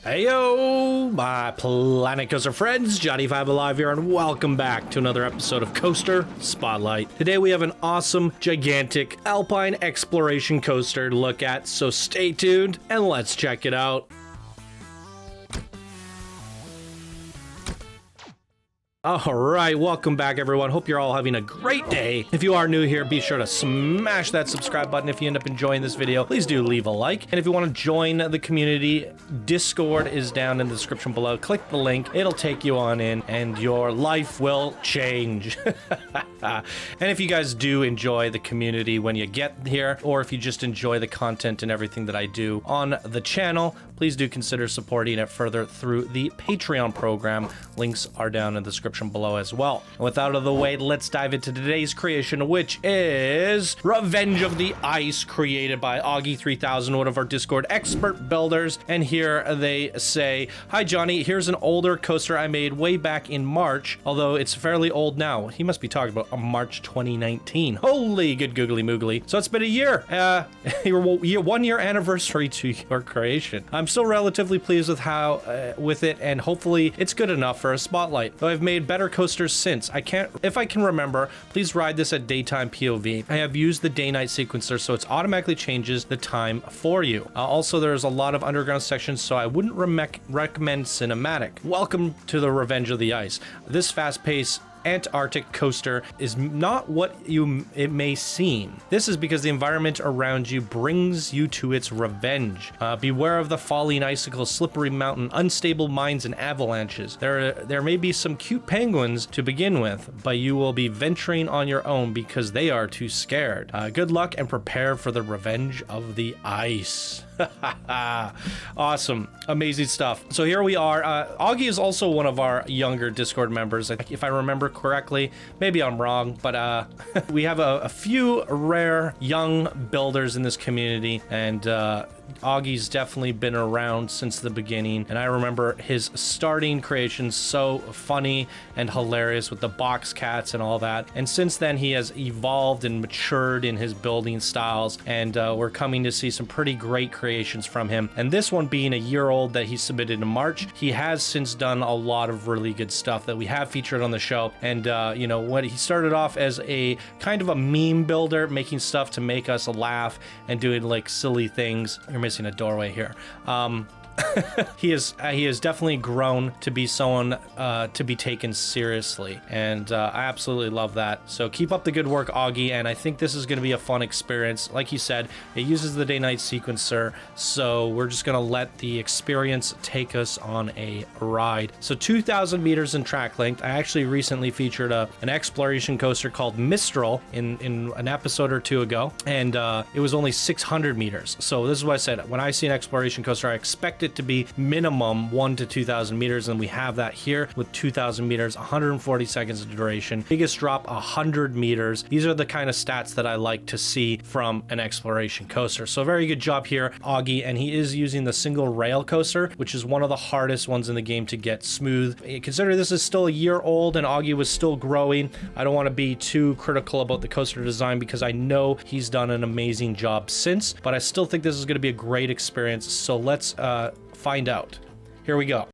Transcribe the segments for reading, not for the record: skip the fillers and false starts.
Heyo, my Planet Coaster friends, Johnny5 Alive here, and welcome back to another episode of Coaster Spotlight. Today we have an awesome, gigantic Alpine exploration coaster to look at, so stay tuned and let's check it out. All right, welcome back, everyone. Hope you're all having a great day. If you are new here, be sure to smash that subscribe button. If you end up enjoying this video, please do leave a like. And if you want to join the community, Discord is down in the description below. Click the link. It'll take you on in, and your life will change. And if you guys do enjoy the community when you get here, or if you just enjoy the content and everything that I do on the channel, please do consider supporting it further through the Patreon program. Links are down in the description below as well. And with out of the way, let's dive into today's creation, which is Revenge of the Ice, created by Augie3000, one of our Discord expert builders. And here they say, "Hi Johnny, here's an older coaster I made way back in March, although it's fairly old now." He must be talking about March 2019. Holy good googly moogly. So it's been a year. Your 1 year anniversary to your creation. I'm still relatively pleased with how with it, and hopefully it's good enough for a spotlight. Though I've made better coasters since. If I can remember, please ride this at daytime POV. I have used the day-night sequencer, so it automatically changes the time for you. Also, there's a lot of underground sections, so I wouldn't recommend cinematic. Welcome to the Revenge of the Ice. This fast-paced Antarctic coaster is not what it may seem. This is because the environment around you brings you to its revenge. Beware of the falling icicles, slippery mountain, unstable mines, and avalanches. There may be some cute penguins to begin with, but you will be venturing on your own because they are too scared. Good luck and prepare for the Revenge of the Ice. Awesome, amazing stuff. So here we are. Augie is also one of our younger Discord members, if I remember correctly. Maybe I'm wrong, but we have a few rare young builders in this community, and Augie's definitely been around since the beginning, and I remember his starting creations so funny and hilarious with the box cats and all that. And since then, he has evolved and matured in his building styles, and we're coming to see some pretty great creations from him. And this one being a year old that he submitted in March, he has since done a lot of really good stuff that we have featured on the show. And you know, when he started off as a kind of a meme builder, making stuff to make us laugh and doing like silly things. You're missing a doorway here. He has definitely grown to be someone to be taken seriously, and I absolutely love that. So keep up the good work, Augie, and I think this is going to be a fun experience. Like you said, it uses the day-night sequencer, so we're just going to let the experience take us on a ride. So 2,000 meters in track length. I actually recently featured an exploration coaster called Mistral in an episode or two ago, and it was only 600 meters. So this is what I said. When I see an exploration coaster, I expect it to be minimum 1 to 2,000 meters, and we have that here with 2,000 meters, 140 seconds of duration. Biggest drop 100 meters. These are the kind of stats that I like to see from an exploration coaster. So very good job here, Augie, and he is using the single rail coaster, which is one of the hardest ones in the game to get smooth. Consider this is still a year old and Augie was still growing. I don't want to be too critical about the coaster design because I know he's done an amazing job since, but I still think this is going to be a great experience. So let's find out. Here we go.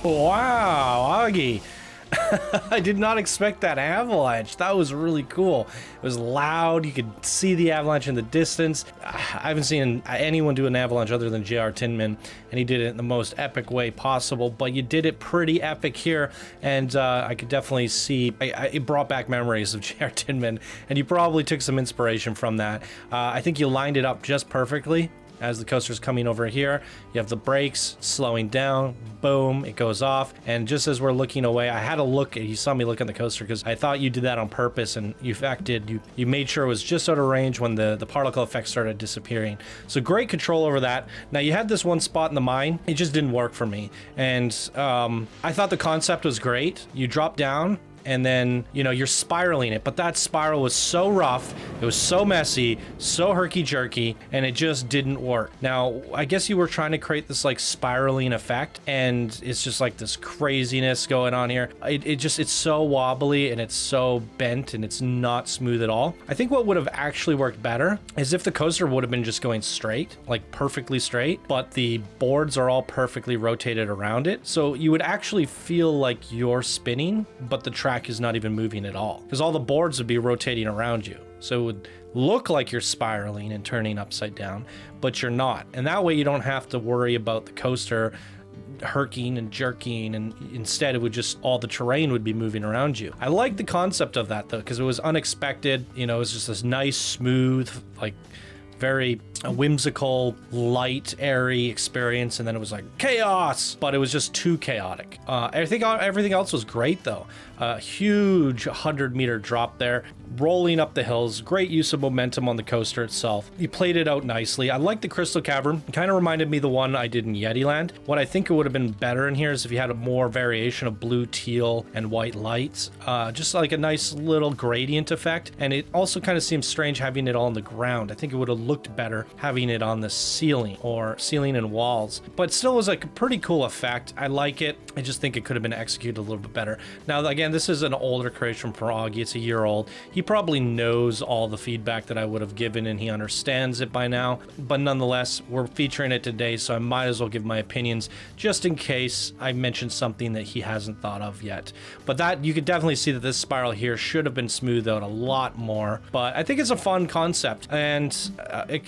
Wow, Augie. I did not expect that avalanche. That was really cool. It was loud. You could see the avalanche in the distance. I haven't seen anyone do an avalanche other than J.R. Tinman, and he did it in the most epic way possible, but you did it pretty epic here, and I could definitely see it brought back memories of J.R. Tinman, and you probably took some inspiration from that. I think you lined it up just perfectly. As the coaster's coming over here, you have the brakes slowing down, boom, it goes off. And just as we're looking away, I had a look, you saw me look at the coaster because I thought you did that on purpose, and you in fact did. You made sure it was just out of range when the particle effect started disappearing. So great control over that. Now you had this one spot in the mine, it just didn't work for me. And I thought the concept was great. You drop down, and then, you know, you're spiraling it, but that spiral was so rough, it was so messy, so herky-jerky, and it just didn't work. Now, I guess you were trying to create this, like, spiraling effect, and it's just, like, this craziness going on here. It's so wobbly, and it's so bent, and it's not smooth at all. I think what would have actually worked better is if the coaster would have been just going straight, like, perfectly straight, but the boards are all perfectly rotated around it, so you would actually feel like you're spinning, but the track is not even moving at all, because all the boards would be rotating around you, so it would look like you're spiraling and turning upside down, but you're not. And that way you don't have to worry about the coaster herking and jerking, and instead it would just, all the terrain would be moving around you. I like the concept of that though, because it was unexpected. You know, it was just this nice, smooth, like very whimsical, light, airy experience, and then it was like chaos, but it was just too chaotic. I think everything else was great though. Huge 100-meter drop there, rolling up the hills, great use of momentum on the coaster itself. You played it out nicely. I like the Crystal Cavern. It kind of reminded me of the one I did in Yetiland. What I think it would have been better in here is if you had a more variation of blue, teal, and white lights. Just like a nice little gradient effect. And it also kind of seems strange having it all on the ground. I think it would have looked better having it on the ceiling or ceiling and walls, but still was like a pretty cool effect. I like it. I just think it could have been executed a little bit better. Now, again, this is an older creation from Augie. It's a year old. He probably knows all the feedback that I would have given, and he understands it by now, but nonetheless, we're featuring it today, so I might as well give my opinions just in case I mentioned something that he hasn't thought of yet. But that, you could definitely see that this spiral here should have been smoothed out a lot more, but I think it's a fun concept, and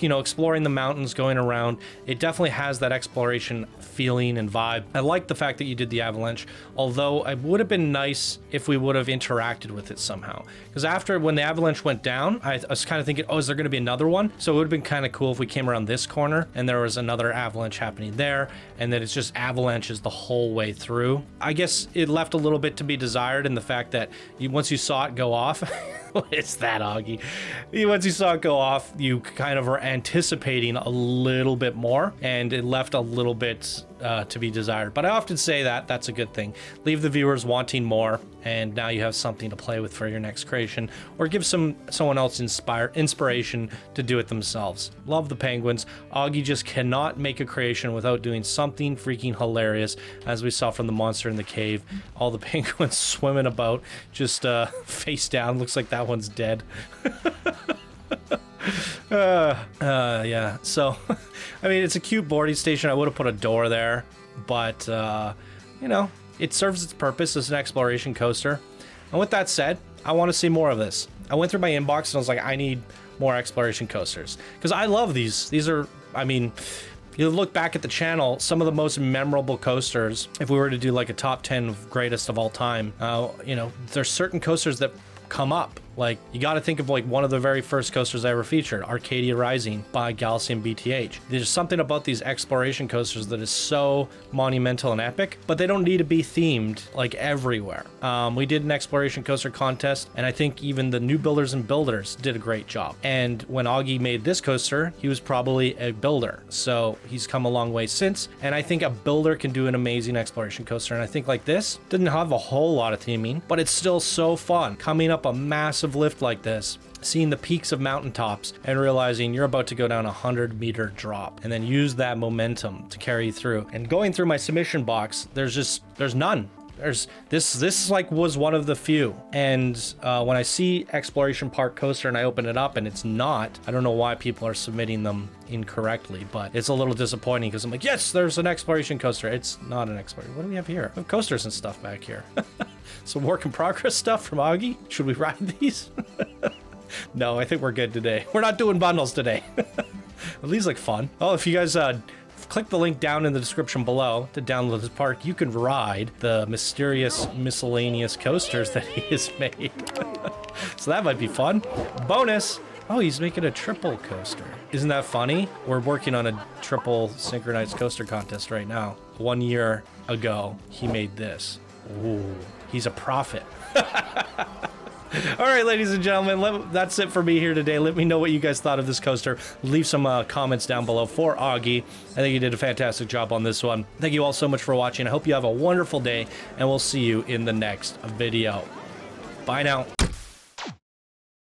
you know, exploring the mountains, going around, it definitely has that exploration feeling and vibe. I like the fact that you did the avalanche, although it would have been nice if we would have interacted with it somehow, because after, when the avalanche went down, I was kind of thinking, oh, is there going to be another one? So it would have been kind of cool if we came around this corner and there was another avalanche happening there, and then it's just avalanches the whole way through. I guess it left a little bit to be desired in the fact that once you saw it go off, what is that, Augie? Once you saw it go off, you kind of were anticipating a little bit more, and it left a little bit to be desired. But I often say that that's a good thing. Leave the viewers wanting more, and now you have something to play with for your next creation, or give someone else inspiration to do it themselves. Love the penguins. Augie just cannot make a creation without doing something freaking hilarious, as we saw from the monster in the cave. All the penguins swimming about, just face down. Looks like that one's dead. Yeah, so I mean, it's a cute boarding station. I would have put a door there, but you know, it serves its purpose as an exploration coaster. And with that said, I want to see more of this. I went through my inbox and I was like, I need more exploration coasters, because I love these. These are, I mean, you look back at the channel, some of the most memorable coasters, if we were to do like a top 10 greatest of all time, you know, there's certain coasters that come up. Like, you got to think of like one of the very first coasters I ever featured, Arcadia Rising by Galaxy and BTH. There's something about these exploration coasters that is so monumental and epic, but they don't need to be themed like everywhere. We did an exploration coaster contest, and I think even the new builders and builders did a great job. And when Augie made this coaster, he was probably a builder, so he's come a long way since. And I think a builder can do an amazing exploration coaster. And I think like this didn't have a whole lot of theming, but it's still so fun coming up a massive lift like this, seeing the peaks of mountaintops and realizing you're about to go down a 100-meter drop, and then use that momentum to carry you through. And going through my submission box, there's none. This like was one of the few. And when I see Exploration Park coaster and I open it up and it's not, I don't know why people are submitting them incorrectly, but it's a little disappointing because I'm like, yes, there's an exploration coaster. It's not an exploration. What do we have here? We have coasters and stuff back here. Some work in progress stuff from Augie. Should we ride these? No, I think we're good today. We're not doing bundles today. These look fun. Oh, if you guys click the link down in the description below to download this park, you can ride the mysterious miscellaneous coasters that he has made. So that might be fun. Bonus. Oh, he's making a triple coaster. Isn't that funny? We're working on a triple synchronized coaster contest right now. 1 year ago, he made this. Ooh, he's a prophet. All right, ladies and gentlemen, that's it for me here today. Let me know what you guys thought of this coaster. Leave some comments down below for Augie. I think he did a fantastic job on this one. Thank you all so much for watching. I hope you have a wonderful day, and we'll see you in the next video. Bye now.